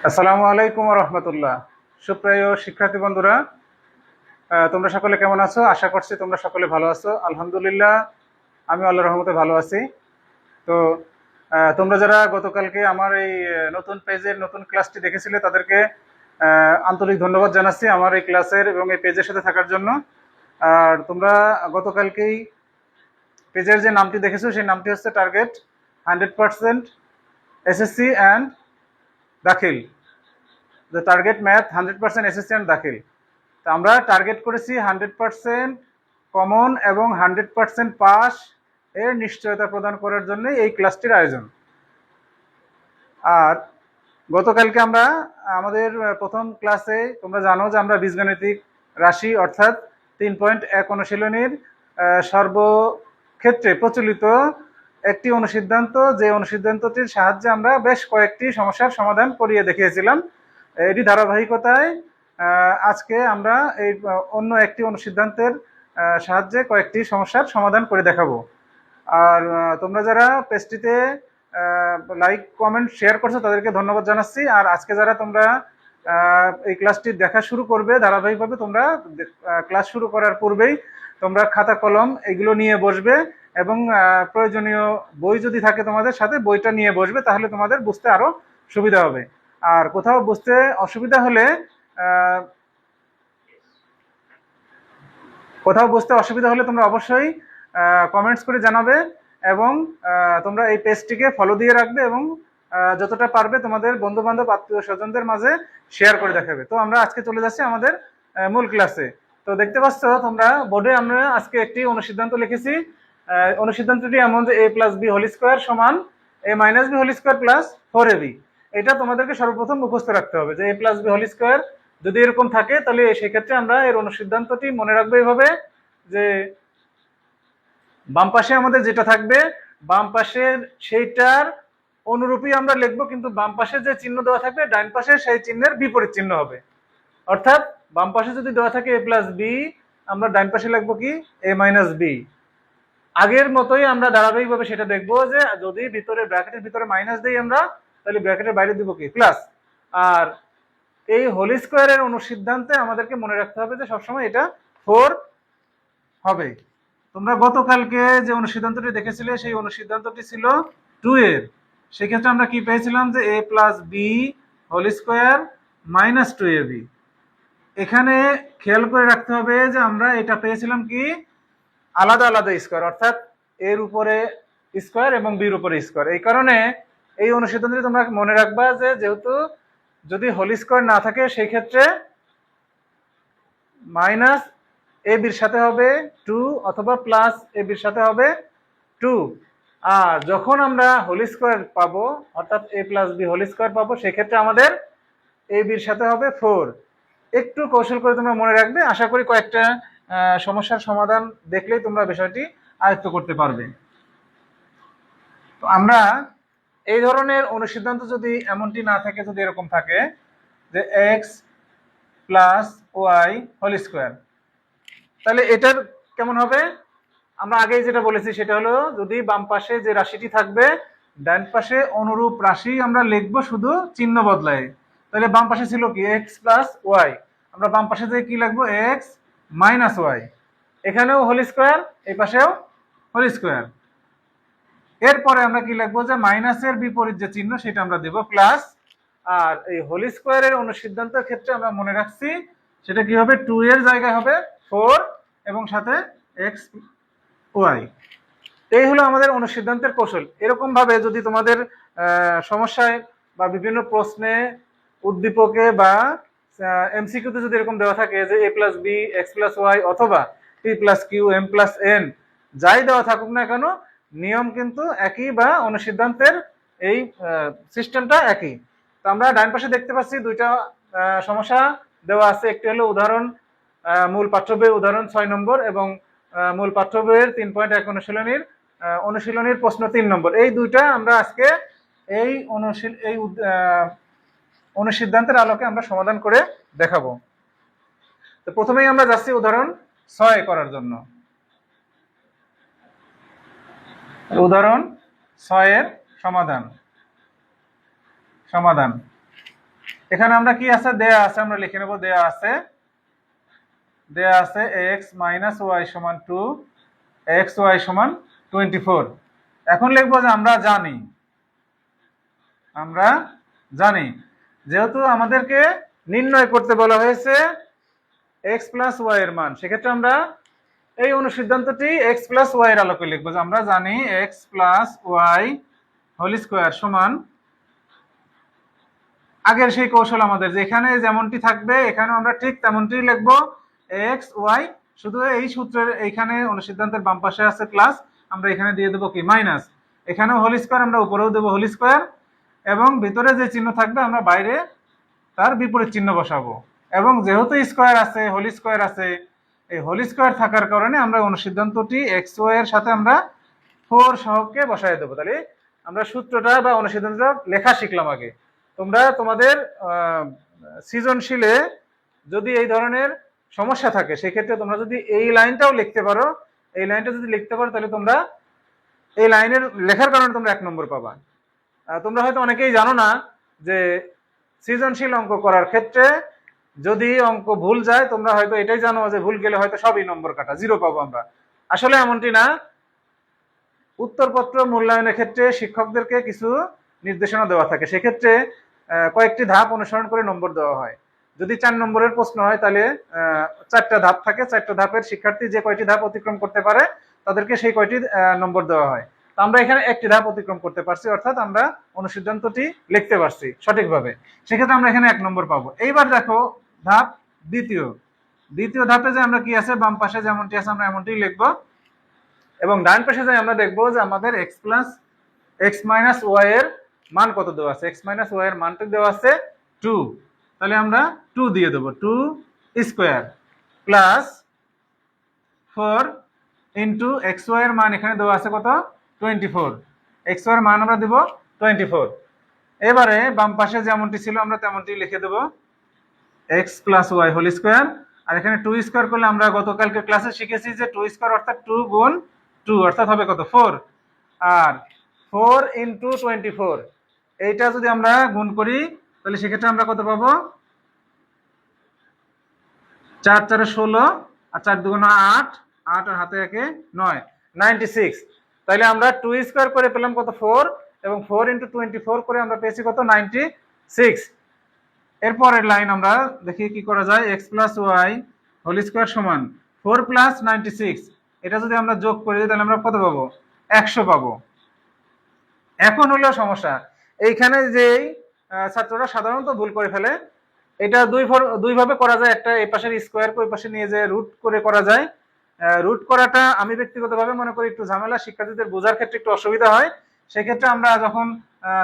আসসালামু আলাইকুম ওয়া রাহমাতুল্লাহ। সুপ্রিয় শিক্ষার্থী বন্ধুরা, তোমরা সকলে কেমন আছো? আশা করছি তোমরা সকলে ভালো আছো। আলহামদুলিল্লাহ, আমি আল্লাহর রহমতে ভালো আছি। তো তোমরা যারা গতকালকে আমার এই নতুন পেজের নতুন ক্লাসটি দেখেছিলে তাদেরকে আন্তরিক ধন্যবাদ জানাচ্ছি আমার এই ক্লাসের এবং এই পেজের সাথে থাকার জন্য। আর তোমরা গতকালকেই পেজের যে নামটি দেখেছো সেই নামটি হচ্ছে টার্গেট 100% এসএসসি অ্যান্ড দাখিল, the target math 100% SSC and দাখিল। তো আমরা টার্গেট করেছি 100% কমন এবং 100% পাস এর নিশ্চয়তা প্রদান করার জন্য এই ক্লাসটির আয়োজন। আর গতকালকে আমরা আমাদের প্রথম ক্লাসে তোমরা জানো যে আমরা বীজগাণিতিক রাশি অর্থাৎ 3.1 অনুশীলনীর সর্বক্ষেত্রে প্রচলিত একটি অনুসিদ্ধান্ত, যে অনুসিদ্ধান্তটির সাহায্যে আমরা বেশ কয়েকটি সমস্যার সমাধান করিয়ে দেখিয়েছিলাম। এটি ধারাবাহিকতায় আজকে আমরা এই অন্য একটি অনুসিদ্ধান্তের সাহায্যে কয়েকটি সমস্যার সমাধান করে দেখাবো। আর তোমরা যারা পেজটিতে লাইক কমেন্ট শেয়ার করছো তাদেরকে ধন্যবাদ জানাচ্ছি। আর আজকে যারা তোমরা এই ক্লাসটি দেখা শুরু করবে ধারাবাহিকভাবে, তোমরা ক্লাস শুরু করার পূর্বেই তোমরা খাতা কলম এগুলো নিয়ে বসবে এবং প্রয়োজনীয় বই যদি থাকে তোমাদের সাথে বইটা নিয়ে বসবে, তাহলে তোমাদের বুঝতে আরো সুবিধা হবে। আর কোথাও বুঝতে অসুবিধা হলে তোমরা অবশ্যই কমেন্টস করে জানাবে এবং তোমরা এই পেজটিকে ফলো দিয়ে রাখবে এবং যতটা পারবে তোমাদের বন্ধু বান্ধব আত্মীয় স্বজনদের মাঝে শেয়ার করে দেখাবে। তো আমরা আজকে চলে যাচ্ছি আমাদের মূল ক্লাসে। তো দেখতে পাচ্ছ তোমরা বোর্ডে আমরা আজকে একটি অনুসিদ্ধান্ত লিখেছি। অনুসিদ্ধান্তটি এমন যে a+b² সমান a-b² + 4ab। এটা তোমাদেরকে সর্বপ্রথম মুখস্থ রাখতে হবে যে a+b² যদি এরকম থাকে তাহলে সেক্ষেত্রে আমরা এর অনুসিদ্ধান্তটি মনে রাখবো এইভাবে যে বাম পাশে আমাদের যেটা থাকবে বাম পাশের সেইটার অনুরূপী আমরা লিখবো, কিন্তু বাম পাশে যে চিহ্ন দেওয়া থাকবে ডান পাশে সেই চিহ্নের বিপরীত চিহ্ন হবে। অর্থাৎ বাম পাশে যদি দেওয়া থাকে a+b, আমরা ডান পাশে লিখবো কি a-b। আগের মতোই আমরা ধারাবাহিকভাবে সেটা দেখবো যে যদি ভিতরে ব্র্যাকেটের ভিতরে মাইনাস দেই আমরা, তাহলে ব্র্যাকেটের বাইরে দিব কি প্লাস। আর এই হোল স্কোয়ারের অনুসিদ্ধান্তে আমাদেরকে মনে রাখতে হবে যে সবসময় এটা 4 হবে। তোমরা গতকালকে যে অনুসিদ্ধান্তটি দেখেছিলে সেই অনুসিদ্ধান্তটি ছিল 2 এর। সেক্ষেত্রে আমরা কি পেয়েছিলাম যে a+b² - 2ab। এখানে খেয়াল করে রাখতে হবে যে আমরা এটা পেয়েছিলাম কি আলাদা আলাদা স্কোয়ার, অর্থাৎ এর উপরে স্কোয়ার এবং বির উপরে স্কোয়ার। এই কারণে এই অনুসিদ্ধান্তটি তোমরা মনে রাখবা যে যেহেতু যদি হোল স্কোয়ার না থাকে সেই ক্ষেত্রে মাইনাস এ বির সাথে হবে 2 অথবা প্লাস এ বির সাথে হবে 2। আর যখন আমরা হোল স্কোয়ার পাবো অর্থাৎ a+b² পাবো, সেক্ষেত্রে আমাদের এ বির সাথে হবে 4। একটু কৌশল করে তোমরা মনে রাখবে, আশা করি কয়েকটা সমস্যার সমাধান দেখলেই তোমরা বিষয়টি আয়ত্ত করতে পারবে। তো আমরা এই ধরনের অনুসিদ্ধান্ত যদি এমনটি না থাকে, যদি এরকম থাকে যে x+y², তাহলে এটার কেমন হবে? আমরা আগেই যেটা বলেছি সেটা হলো যদি বাম পাশে যে রাশিটি থাকবে ডান পাশে অনুরূপ রাশি আমরা লিখবো, শুধু চিহ্ন বদলায়। তাহলে বাম পাশে ছিল কি x+y, আমরা বাম পাশে যে কি লিখবো x-y। এখানেও হোল স্কোয়ার, এই পাশেও হোল স্কোয়ার। এরপরে আমরা কি লিখবো যে মাইনাসের বিপরীত যে চিহ্ন সেটা আমরা দেব প্লাস। আর এই হোল স্কোয়ারের অনুসিদ্ধান্তের ক্ষেত্রে আমরা মনে রাখছি সেটা কি হবে 2 এর জায়গায় হবে 4 এবং সাথে x-y। এই হলো আমাদের অনুসিদ্ধান্তের কৌশল। এরকম ভাবে যদি তোমাদের সমস্যায় বা বিভিন্ন প্রশ্নে উদ্দীপকে বা এমসিকিউতে যদি এরকম দেওয়া থাকে যে a+b x+y অথবা p+q m+n যাই দেওয়া থাকুক না কেন, নিয়ম কিন্তু একই বা অনুসিদ্ধান্তের এই সিস্টেমটা একই। তো আমরা ডান পাশে দেখতে পাচ্ছি দুইটা সমস্যা দেওয়া আছে। একটি হলো উদাহরণ মূল পাঠ্য বইয়ের উদাহরণ 6 নম্বর এবং মূল পাঠ্য বইয়ের 3.1 অনুশীলনীর প্রশ্ন 3 নম্বর। এই দুইটা আমরা আজকে এই অনুসিদ্ধান্তের আলোকে আমরা সমাধান করে দেখাবো। তো প্রথমেই আমরা যাচ্ছি উদাহরণ 6 করার জন্য। উদাহরণ 6 এর সমাধান। এখানে আমরা কি আছে দেয়া আছে আমরা লিখে নেব, দেয়া আছে x মাইনাস ওয়াই সমান 2, এক্স ওয়াই সমান 24। এখন লিখবো যে আমরা জানি যেহেতু আমাদেরকে নির্ণয় করতে বলা হয়েছে x প্লাস ওয়াই এর মান, সেক্ষেত্রে আমরা এই অনুসিদ্ধান্তটি x প্লাস ওয়াই এর আলোকে লিখবো যে আমরা জানি x plus Y whole square সমান, আগের সেই কৌশল আমাদের যে এখানে যেমনটি থাকবে এখানে আমরা ঠিক তেমনটি লিখবো x y, শুধু এই সূত্রের এইখানে অনুসিদ্ধান্তের বাম পাশে আছে প্লাস, আমরা এখানে দিয়ে দেবো কি মাইনাস, এখানে হোল স্কোয়ার আমরা উপরেও দেবো হোল স্কোয়ার, এবং ভিতরে যে চিহ্ন থাকবে আমরা বাইরে তার বিপরীত চিহ্ন বসাবো। এবং যেহেতু স্কোয়ার আছে হোল স্কোয়ার আছে, এই হোল স্কোয়ার থাকার কারণে আমরা অনুসিদ্ধান্তটি এক্স ওয়াই এর সাথে আমরা 4 সহগকে বসায় দেবো। তাহলে আমরা সূত্রটা বা অনুসিদ্ধান্তটা লেখা শিখলাম আগে। তোমরা তোমাদের সৃজনশীলে যদি এই ধরনের সমস্যা থাকে সেক্ষেত্রে তোমরা যদি এই লাইনটাও লিখতে পারো, এই লাইনটা যদি লিখতে পারো তাহলে তোমরা এই লাইনের লেখার কারণে তোমরা 1 নম্বর পাবা। তোমরা হয়তো অনেকেই জানো না যে সৃজনশীল অঙ্ক করার ক্ষেত্রে যদি অঙ্ক ভুল যায় তোমরা হয়তো এটাই জানো যে ভুল গেলে হয়তো সবই নম্বর কাটা, 0 পাবো আমরা। আসলে এমনটি না। উত্তরপত্র মূল্যায়নের ক্ষেত্রে শিক্ষকদেরকে কিছু নির্দেশনা দেওয়া থাকে, সেক্ষেত্রে কয়েকটি ধাপ অনুসরণ করে নম্বর দেওয়া হয়। যদি 4 নম্বরের প্রশ্ন হয় তাহলে 4টা ধাপ থাকে, 4টা ধাপের শিক্ষার্থী যে কয়টি ধাপ অতিক্রম করতে পারে তাদেরকে সেই কয়টি নম্বর দেওয়া হয়। তো আমরা এখানে একটি ধাপ অতিক্রম করতে পারছি, অর্থাৎ আমরা অনুসিদ্ধান্তটি লিখতে পারছি সঠিকভাবে, সেক্ষেত্রে আমরা এখানে 1 নম্বর পাবো। এইবার দেখো ধাপ দ্বিতীয় ধাপে যে আমরা কি আছে বাম পাশে যেমনটি আছে আমরা এমনটি লিখবো, এবং ডান পাশে যাই আমরা দেখবো যে আমাদের এক্স মাইনাস ওয়াই এর মান কত দেওয়া আছে। এক্স মাইনাস ওয়াই এর মানটা দেওয়া আছে 2, তাহলে আমরা 2 দিয়ে দেবো, 2 square plus 4 into x y এর মান এখানে দেওয়া আছে কত 24, এক্স ওয়াই এর মান আমরা দেবো 24। এবারে বাম পাশে যেমনটি ছিল আমরা তেমনটি লিখে দেবো X plus Y whole square, আর এখানে 2 স্কোয়ার করলে আমরা গতকালকে ক্লাসে শিখেছি যে 2 স্কোয়ার অর্থাৎ 2 গুণ 2 অর্থাৎ হবে কত 4, আর 4 ইন্টু 24 এইটা যদি আমরা গুণ করি তাহলে সেক্ষেত্রে আমরা কত পাবো 4 4 16 আর 4 2 8, 8 আর হাতে একে 9, 96। তাহলে আমরা 2 স্কোয়ার করে পেলাম কত 4, এবং 4 ইন্টু 24 করে আমরা পেয়েছি কত 96। এরপরের লাইন আমরা দেখি কি করা যায়, x plus Y whole square সমান 4 প্লাস 96, এটা যদি আমরা যোগ করি তাহলে আমরা কত পাবো 100 পাবো। এখন হলো সমস্যা, এইখানে যেই ছাত্ররা সাধারণত ভুল করে ফেলে, এটা দুই ভাবে করা যায়, একটা এই পাশের স্কোয়ারকে ওই পাশে নিয়ে যে রুট করে করা যায়। রুট করাটা আমি ব্যক্তিগতভাবে মনে করি একটু ঝামেলা, শিক্ষার্থীদের বোঝার ক্ষেত্রে একটু অসুবিধা হয়। সেক্ষেত্রে আমরা যখন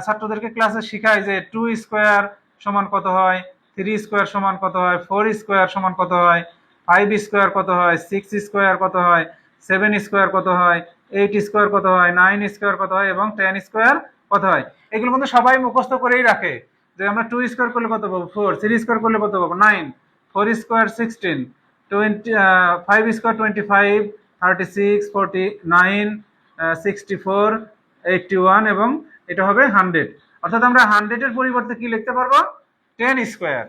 ছাত্রদেরকে ক্লাসে শিখাই যে 2 স্কোয়ার সমান কত হয়, 3 স্কোয়ার সমান কত হয়, 4 স্কোয়ার সমান কত হয়, 5 স্কোয়ার কত হয়, 6 স্কোয়ার কত হয়, 7 স্কোয়ার কত হয়, 8 স্কোয়ার কত হয়, 9 স্কোয়ার কত হয়, এবং 10 স্কোয়ার কত হয়, এগুলো কিন্তু সবাই মুখস্থ করেই রাখে যে আমরা 2 স্কোয়ার করলে কত পাবো 4, 3 স্কোয়ার করলে কত পাবো 9, 4 স্কোয়ার 16, 5 স্কোয়ার 25, 36, 49, 64, 81, এবং এটা হবে 100। অর্থাৎ আমরা 100 এর পরিবর্তে কি লিখতে পারবো 10 স্কোয়ার।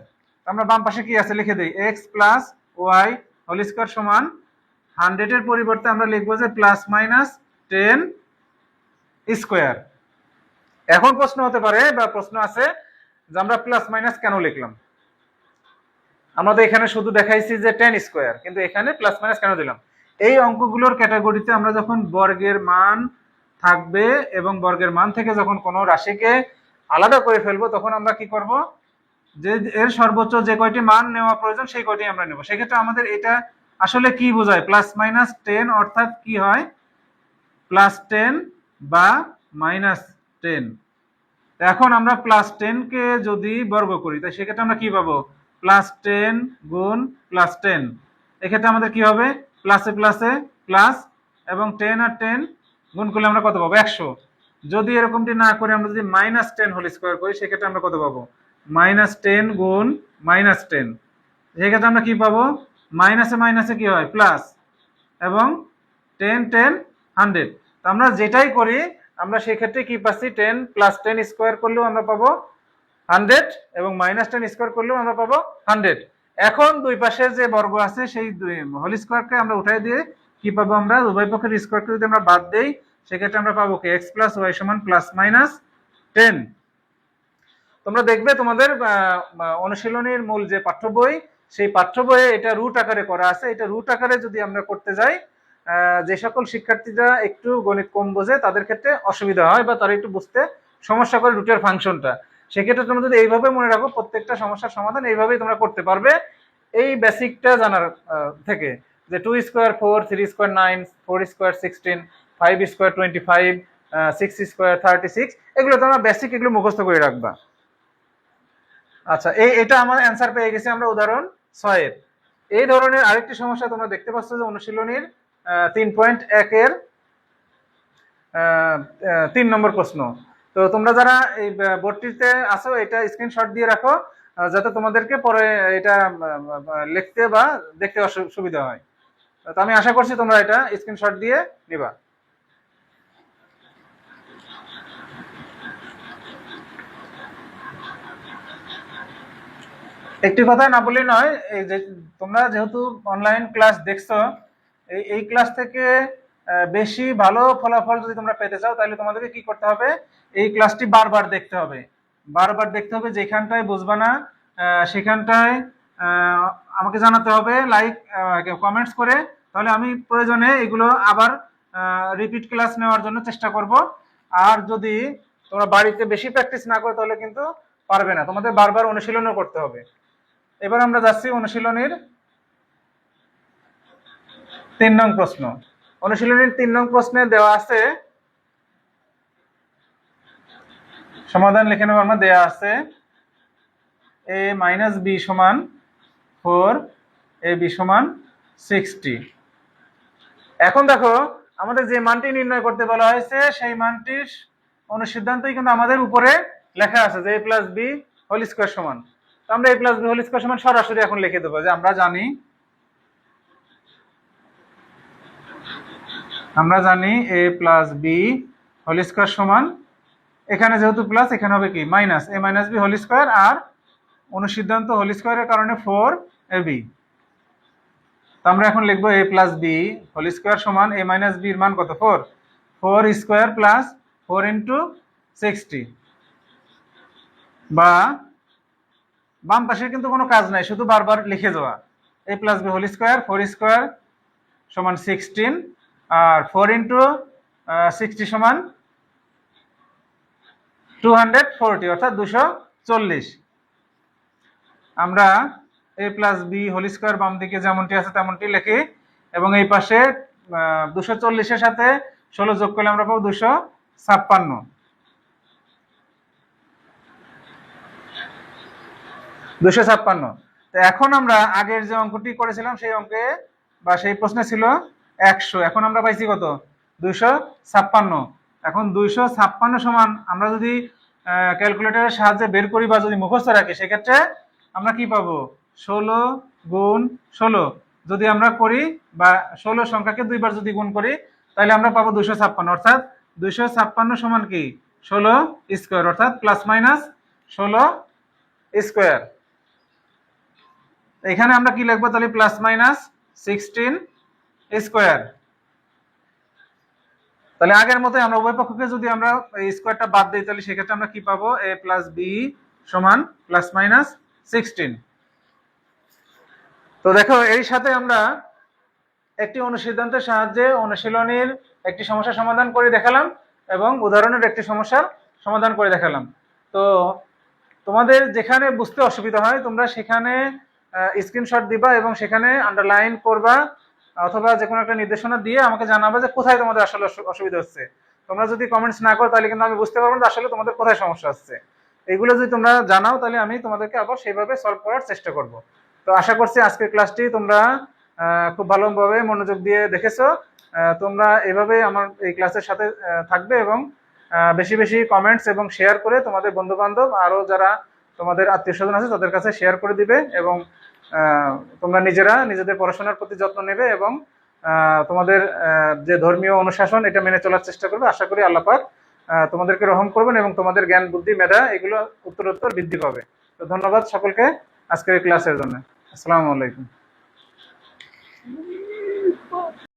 আমরা বাম পাশে কি আছে লিখে দিই, x plus Y whole square সমান 100 এর পরিবর্তে আমরা লিখবো যে প্লাস মাইনাস 10 স্কোয়ার। এখন প্রশ্ন হতে পারে বা প্রশ্ন আছে যে আমরা প্লাস মাইনাস কেন লিখলাম, আমরা তো এখানে শুধু দেখাইছি যে 10 স্কোয়ার, কিন্তু এখানে প্লাস মাইনাস কেন দিলাম। এই অঙ্কগুলোর ক্যাটাগরিতে আমরা যখন বর্গের মান থাকবে এবং বর্গের মান থেকে যখন কোনো রাশিকে আলাদা করে ফেলবো তখন আমরা কি করব, যে এর সর্বোচ্চ যে কয়টি মান নেওয়া প্রয়োজন সেই কয়টি আমরা নেব। সেক্ষেত্রে আমাদের এটা আসলে কি বোঝায়, প্লাস মাইনাস 10 অর্থাৎ কি হয় প্লাস 10 বা মাইনাস 10। এখন আমরা প্লাস 10 কে যদি বর্গ করি তাই সেক্ষেত্রে আমরা কি পাবো প্লাস 10 গুণ প্লাস 10, এক্ষেত্রে আমাদের কি হবে প্লাসে প্লাসে প্লাস, এবং 10 আর 10 গুণ করলে আমরা কত পাবো 100। যদি এরকমটি না করে আমরা যদি মাইনাস 10 হোল স্কোয়ার করি সেক্ষেত্রে আমরা কত পাবো মাইনাস 10 গুণ মাইনাস 10, সেক্ষেত্রে আমরা কি পাবো মাইনাসে মাইনাসে কি হয় প্লাস, এবং 10 10 100। আমরা যেটাই করি আমরা সেই ক্ষেত্রে কি পাচ্ছি 10 প্লাস 10 স্কোয়ার করলেও আমরা পাবো 100 এবং -10 স্কোয়ার করলেও আমরা পাবো 100। এখন দুই পাশে যে বর্গ আছে সেই হোল স্কোয়ারকে আমরা উঠাই দিয়ে কি পাবো, আমরা উভয় পক্ষের স্কোয়ারকে যদি আমরা বাদ দেই সেক্ষেত্রে আমরা পাবো কি x + y = +-10। তোমরা দেখবে তোমাদের অনুশীলনীর মূল যে পাঠ্য বই, সেই পাঠ্য বইয়ে এটা রুট আকারে করা আছে। এটা রুট আকারে যদি আমরা করতে যাই, যে সকল শিক্ষার্থীরা একটু গণিত কম বোঝে তাদের ক্ষেত্রে অসুবিধা হয় বা তারা একটু বুঝতে সমস্যা করে রুটের ফাংশনটা। সেক্ষেত্রে তোমরা যদি এইভাবে মনে রাখো, প্রত্যেকটা সমস্যার সমাধান এইভাবেই তোমরা করতে পারবে এই বেসিকটা জানার থেকে, যে 2 square 4, 3 square 9, 4 square 16, 5 square 25, 6 square 36, এগুলো তোমরা বেসিক এগুলো মুখস্থ করে রাখবা। আচ্ছা, এটা আমার অ্যান্সার পেয়ে গেছি আমরা উদাহরণ 6 এর। এই ধরনের আরেকটি সমস্যা তোমরা দেখতে পাচ্ছ যে অনুশীলনীর 3.1 এর 3 নম্বর প্রশ্ন। তো তোমরা যারা এই বোর্ডটিতে আসো এটা স্ক্রিনশট দিয়ে রাখো, যাতে তোমাদেরকে পরে এটা লিখতে বা দেখতে সুবিধা হয়। তো আমি আশা করছি তোমরা এটা স্ক্রিনশট দিয়ে নিবা। একটি কথা না বললেই নয়, এই যে তোমরা যেহেতু অনলাইন ক্লাস দেখছো, এই ক্লাস থেকে বেশি ভালো ফলাফল যদি তোমরা পেতে চাও তাহলে তোমাদেরকে কি করতে হবে, এই ক্লাসটি বারবার দেখতে হবে। বারবার দেখতে হবে, যেখানটায় বুঝবা না সেখানটায় আমাকে জানাতে হবে লাইক কমেন্টস করে, তাহলে আমি প্রয়োজনে এগুলো আবার রিপিট ক্লাস নেওয়ার জন্য চেষ্টা করব। আর যদি তোমরা বাড়িতে বেশি প্র্যাকটিস না করো তাহলে কিন্তু পারবে না, তোমাদের বারবার অনুশীলনও করতে হবে। এবার আমরা যাচ্ছি অনুশীলনীর 3 নং প্রশ্ন। অনুশীলনীর 3 নং প্রশ্নে দেওয়া আছে, সমাধান লিখে নেব আমরা। দেওয়া আছে a - b = 4, ab = 60। এখন দেখো আমাদের যে মানটি নির্ণয় করতে বলা হয়েছে সেই মানটির অনুসিদ্ধান্তই কিন্তু আমাদের উপরে লেখা আছে, যে a + b হোল স্কয়ার সমান। তো আমরা a + b হোল স্কয়ার সমান সরাসরি এখন লিখে দেবো, যে আমরা জানি a + b হোল স্কয়ার সমান, এখানে যেহেতু প্লাস এখানে হবে কি minus, a - b whole square, আর অনুসিদ্ধান্ত হোল স্কয়ারের কারণে 4ab। তো আমরা এখন লিখবো a + b হোল স্কয়ার সমান a - b এর মান কত, 4 স্কয়ার প্লাস 4 × 60, বা বাম পাশের কিন্তু কোনো কাজ নাই, শুধু বারবার লিখে যাওয়া। a + b whole square 4 square সমান 16, আর 4 × 60 সমান 240, অর্থাৎ 240। আমরা a + b হোল স্কয়ার বাম দিকে যেমনটি আছে তেমনটি লিখি, এবং এই পাশে 240 এর সাথে 16 যোগ করলে আমরা পাবো 256। 256। তো এখন আমরা আগের যে অঙ্কটি করেছিলাম সেই অঙ্কে বা সেই প্রশ্নে ছিল 100, এখন আমরা পাইছি কত, 256। এখন 256 সমান আমরা যদি ক্যালকুলেটরের সাহায্যে বের করি বা যদি মুখস্থ রাখি, সেক্ষেত্রে আমরা কি পাবো, 16 × 16 যদি আমরা করি, বা 16 সংখ্যাকে দুইবার যদি গুণ করি তাহলে আমরা পাবো 256, অর্থাৎ 256 সমান কি 16 স্কয়ার, অর্থাৎ +-16 স্কয়ার। এখানে আমরা কি লিখবো তাহলে, +-16 স্কয়ার। তাহলে আগের মতোই আমরা উভয় পক্ষকে যদি আমরা এই স্কয়ারটা বাদ দিই তাহলে সেক্ষেত্রে আমরা কি পাবো, a + b = +-16। তো দেখো এর সাথে আমরা একটি অনুসিদ্ধান্তের সাহায্যে অনুশীলনীর একটি সমস্যা সমাধান করে দেখালাম এবং উদাহরণের একটি সমস্যার সমাধান করে দেখালাম। তো তোমাদের যেখানে বুঝতে অসুবিধা হয় তোমরা সেখানে স্ক্রিনশট দিবা এবং সেখানে আন্ডারলাইন করবা, অথবা যে কোনো একটা নির্দেশনা দিয়ে আমাকে জানাবা যে কোথায় তোমাদের আসলে অসুবিধা হচ্ছে। তোমরা যদি কমেন্টস না করো তাহলে কিন্তু আমি বুঝতে পারবো না আসলে তোমাদের কোথায় সমস্যা হচ্ছে। এইগুলো যদি তোমরা জানাও তাহলে আমি তোমাদেরকে আবার সেইভাবে সলভ করার চেষ্টা করব। তো আশা করছি আজকের ক্লাসটি তোমরা খুব ভালোভাবে মনোযোগ দিয়ে দেখেছো। তোমরা এভাবে আমার এই ক্লাসের সাথে থাকবে এবং বেশি বেশি কমেন্টস এবং শেয়ার করে তোমাদের বন্ধু বান্ধব আরো যারা তোমাদের আত্মীয় স্বজন আছে তাদের কাছে শেয়ার করে দিবে, এবং তোমরা নিজেরা নিজেদের পড়াশোনার প্রতি যত্ন নেবে এবং তোমাদের যে ধর্মীয় অনুশাসন এটা মেনে চলার চেষ্টা করবে। আশা করি আল্লাহ পাক তোমাদেরকে রহম করবেন এবং তোমাদের জ্ঞান বুদ্ধি মেধা এগুলো উত্তরোত্তর বৃদ্ধি পাবে। তো ধন্যবাদ সকলকে আজকের এই ক্লাসের জন্য। আসসালামু আলাইকুম।